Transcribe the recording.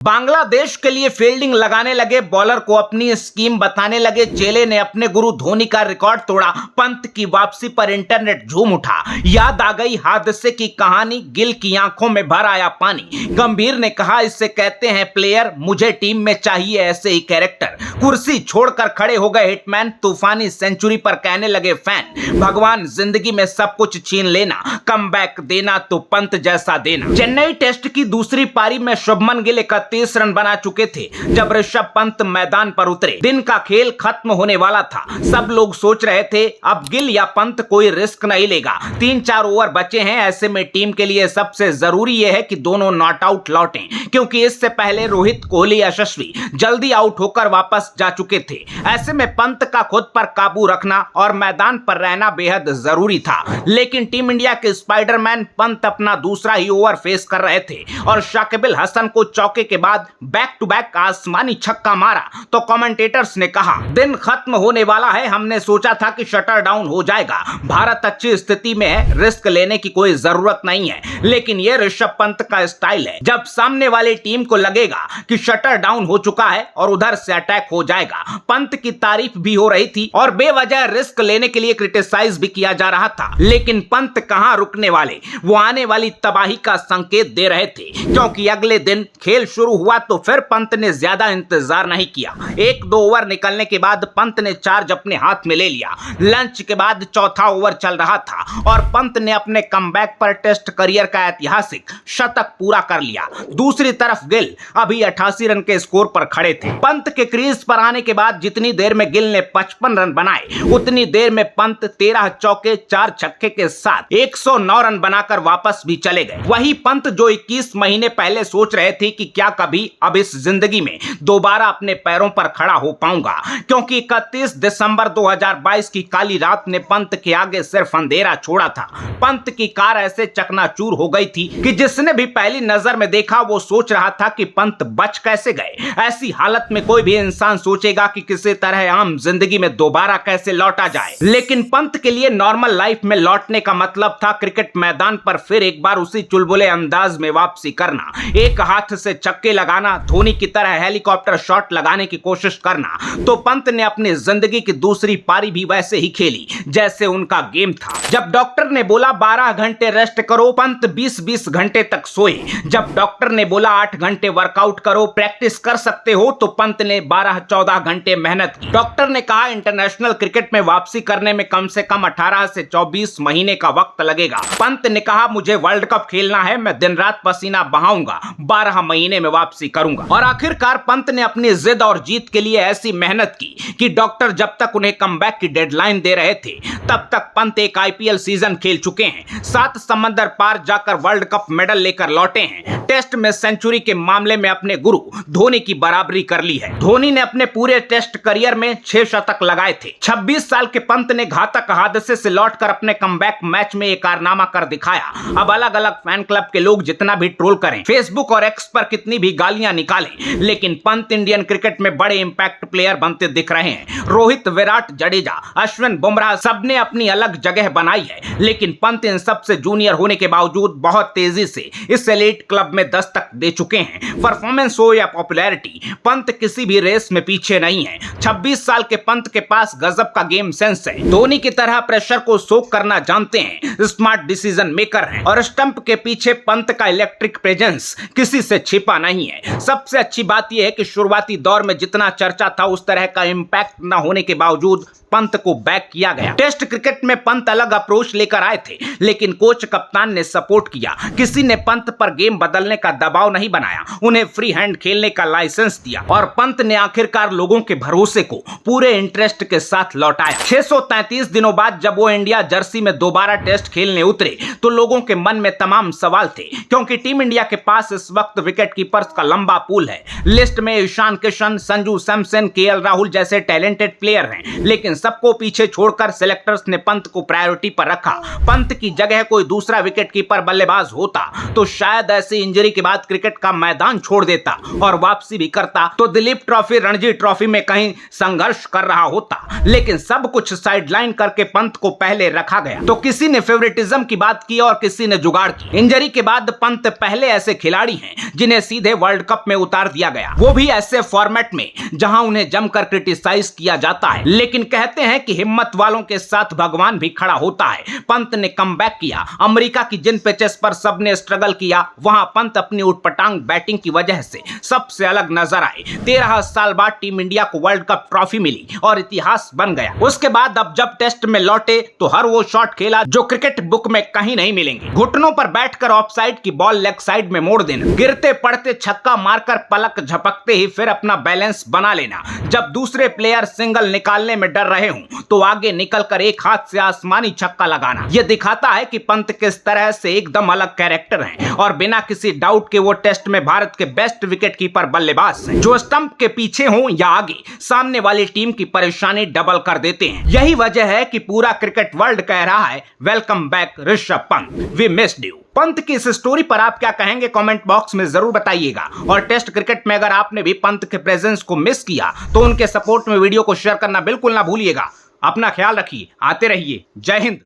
बांग्लादेश के लिए फील्डिंग लगाने लगे बॉलर को अपनी स्कीम बताने लगे चेले ने अपने गुरु धोनी का रिकॉर्ड तोड़ा। पंत की वापसी पर इंटरनेट झूम उठा। याद आ गई हादसे की कहानी, गिल की आंखों में भर आया पानी। गंभीर ने कहा इससे कहते हैं प्लेयर, मुझे टीम में चाहिए ऐसे ही कैरेक्टर। कुर्सी छोड़कर खड़े हो गए हिटमैन। तूफानी सेंचुरी पर कहने लगे फैन, भगवान जिंदगी में सब कुछ छीन लेना, कमबैक देना तो पंत जैसा देना। चेन्नई टेस्ट की दूसरी पारी में शुभमन गिल 31 रन बना चुके थे जब ऋषभ पंत मैदान पर उतरे। दिन का खेल खत्म होने वाला था। सब लोग सोच रहे थे अब गिल या पंत कोई रिस्क नहीं लेगा। 3-4 ओवर बचे हैं। ऐसे में टीम के लिए सबसे जरूरी यह है कि दोनों नॉट आउट लौटें, क्योंकि इससे पहले रोहित, कोहली, यशस्वी जल्दी आउट होकर वापस जा चुके थे। ऐसे में पंत का खुद पर काबू रखना और मैदान पर रहना बेहद जरूरी था। लेकिन टीम इंडिया के स्पाइडरमैन पंत अपना दूसरा ही ओवर फेस कर रहे थे और शाकिब अल हसन को चौके के बाद बैक टू बैक आसमानी छक्का मारा तो कमेंटेटर्स ने कहा दिन खत्म होने वाला है। हमने सोचा था कि शटर डाउन हो जाएगा, भारत अच्छी स्थिति में है, रिस्क लेने की कोई जरूरत नहीं है। लेकिन यह ऋषभ पंत का स्टाइल है, जब सामने वाली टीम को लगेगा कि शटर डाउन हो चुका है और उधर से अटैक हो जाएगा। पंत की तारीफ भी हो रही थी और बेवजह रिस्क लेने के लिए क्रिटिसाइज भी किया जा रहा था। लेकिन पंत कहां रुकने वाले, वो आने वाली तबाही का संकेत दे रहे थे, क्योंकि अगले दिन खेल शुरू हुआ तो फिर पंत ने ज्यादा इंतजार नहीं किया। 1-2 ओवर निकलने के बाद पंत ने चार्ज अपने हाथ में ले लिया। लंच के बाद चौथा ओवर चल रहा था और पंत ने अपने कमबैक पर टेस्ट करियर का ऐतिहासिक शतक पूरा कर लिया। दूसरी तरफ गिल अभी 88 रन के स्कोर पर खड़े थे। पंत के क्रीज पर आने के बाद जितनी देर में गिल ने 55 रन बनाए, उतनी देर में पंत 13 चौके 4 छक्के के साथ 109 रन बनाकर वापस भी चले गए। वही पंत जो 21 महीने पहले सोच रहे थे कि क्या कभी अब इस जिंदगी में दोबारा अपने पैरों पर खड़ा हो पाऊंगा, क्योंकि 31 दिसंबर 2022 की काली रात ने पंत के आगे सिर्फ अंधेरा छोड़ा था। पंत की कार ऐसे चकनाचूर हो गई थी कि जिसने भी पहली नजर में देखा वो सोच रहा था कि पंत बच कैसे गए। ऐसी हालत में कोई भी इंसान सोचेगा कि किसी तरह आम जिंदगी में दोबारा कैसे लौटा जाए। लेकिन पंत के लिए नॉर्मल लाइफ में लौटने का मतलब था क्रिकेट मैदान पर फिर एक बार उसी चुलबुले अंदाज में वापसी करना, एक हाथ से छक्के लगाना, धोनी की तरह हेलीकॉप्टर शॉट लगाने की कोशिश करना। तो पंत ने अपनी जिंदगी की दूसरी पारी भी वैसे ही खेली जैसे उनका गेम था। जब डॉक्टर ने बोला 12 घंटे रेस्ट करो, पंत 20-20 घंटे तक सोए। जब डॉक्टर ने बोला 8 घंटे वर्कआउट करो, प्रैक्टिस कर सकते हो, तो पंत ने 12-14 घंटे मेहनत की। डॉक्टर ने कहा इंटरनेशनल क्रिकेट में वापसी करने में कम से कम 18 से 24 महीने का वक्त लगेगा। पंत ने कहा मुझे वर्ल्ड कप खेलना है, मैं दिन रात पसीना बहाऊंगा, 12 महीने में वापसी करूंगा। और आखिरकार पंत ने अपनी जिद और जीत के लिए ऐसी मेहनत की कि डॉक्टर जब तक उन्हें कमबैक की डेडलाइन दे रहे थे तब तक पंत एक आईपीएल सीजन खेल चुके हैं, 7 समंदर पार जाकर वर्ल्ड कप मेडल लेकर लौटे हैं। टेस्ट में सेंचुरी के मामले में अपने गुरु धोनी की बराबरी कर ली है। धोनी ने अपने पूरे टेस्ट करियर में 6 शतक लगाए थे। 26 साल के पंत ने घातक हादसे से लौटकर अपने कमबैक मैच में एक कारनामा कर दिखाया। अब अलग अलग फैन क्लब के लोग जितना भी ट्रोल करें, फेसबुक और एक्स पर कितनी भी गालियां निकालें, लेकिन पंत इंडियन क्रिकेट में बड़े इंपैक्ट प्लेयर बनते दिख रहे हैं। रोहित, विराट, जडेजा, अश्विन, बुमराह सबने अपनी अलग जगह बनाई है, लेकिन पंत इन सबसे जूनियर होने के बावजूद बहुत तेजी से इस एलीट क्लब में दस्तक दे चुके हैं। परफॉर्मेंस हो या पॉपुलैरिटी, पंत किसी भी रेस में पीछे नहीं है। 26 साल के पंत के पास गजब का गेम सेंस है। धोनी की तरह प्रेशर को सोक करना जानते हैं, स्मार्ट डिसीजन मेकर हैं और स्टंप के पीछे पंत का इलेक्ट्रिक प्रेजेंस किसी से छिपा नहीं है। सबसे अच्छी बात यह है कि शुरुआती दौर में जितना चर्चा था उस तरह का इंपैक्ट न होने के बावजूद पंत को बैक किया गया। टेस्ट क्रिकेट में पंत अलग अप्रोच लेकर आए थे, लेकिन कोच कप्तान ने सपोर्ट किया। किसी ने पंत पर गेम बदलने का दबाव नहीं बनाया, उन्हें फ्री हैंड खेलने का लाइसेंस दिया और पंत ने आखिरकार लोगों के भरोसे को पूरे इंटरेस्ट के साथ लौटाया। 633 दिनों बाद जब वो इंडिया जर्सी में दोबारा टेस्ट खेलने उतरे तो लोगों के मन में तमाम सवाल थे, क्योंकि टीम इंडिया के पास इस वक्त विकेट कीपर्स का लंबा पूल है। लिस्ट में ईशान किशन, संजू सैमसन, केएल राहुल जैसे टैलेंटेड प्लेयर हैं, लेकिन सबको पीछे छोड़कर सिलेक्टर्स ने पंत को प्रायोरिटी पर रखा। पंत की जगह कोई दूसरा विकेट कीपर बल्लेबाज होता तो शायद ऐसी इंजरी के बाद क्रिकेट का मैदान छोड़ देता और वापसी भी करता तो दिलीप ट्रॉफी, रणजी ट्रॉफी में कहीं संघर्ष कर रहा होता। लेकिन सब कुछ साइडलाइन करके पंत को पहले रखा गया। तो किसी ने फेवरेटिज्म की बात की और किसी ने जुगाड़ की। इंजरी के बाद पंत पहले ऐसे खिलाड़ी हैं जिन्हें सीधे सीधे वर्ल्ड कप में उतार दिया गया, वो भी ऐसे फॉर्मेट में जहां उन्हें जमकर क्रिटिसाइज किया जाता है। लेकिन कहते हैं कि हिम्मत वालों के साथ भगवान भी खड़ा होता है। पंत ने कमबैक किया। अमेरिका की जिन पिचेस पर सबने स्ट्रगल किया, वहां पंत अपनी उटपटांग बैटिंग की वजह से सबसे अलग नजर आए। 13 साल बाद टीम इंडिया को वर्ल्ड कप ट्रॉफी मिली और इतिहास बन गया। उसके बाद अब जब टेस्ट में लौटे तो हर वो शॉट खेला जो क्रिकेट बुक में कहीं नहीं मिलेंगे। घुटनों पर बैठकर ऑफ साइड की बॉल लेग साइड में मोड़ देना, गिरते पड़ते छक्का मारकर पलक झपकते ही फिर अपना बैलेंस बना लेना। जब दूसरे प्लेयर सिंगल निकालने में डर रहे हों तो आगे निकलकर एक हाथ से आसमानी छक्का लगाना। यह दिखाता है कि पंत किस तरह से एकदम अलग कैरेक्टर हैं और बिना किसी डाउट के वो टेस्ट में भारत के बेस्ट विकेटकीपर बल्लेबाज हैं, जो स्टंप के पीछे हों या आगे, सामने वाली टीम की परेशानी डबल कर देते हैं। यही वजह है कि पूरा क्रिकेट वर्ल्ड कह रहा है welcome back Rishabh Pant, we missed you. Pant की इस स्टोरी पर आप क्या कहेंगे कमेंट बॉक्स में जरूर बताइएगा। और टेस्ट क्रिकेट में अगर आपने भी पंत के प्रेजेंस को मिस किया तो उनके सपोर्ट में वीडियो को शेयर करना बिल्कुल ना भूलिएगा। अपना ख्याल रखिए, आते रहिए। जय हिंद।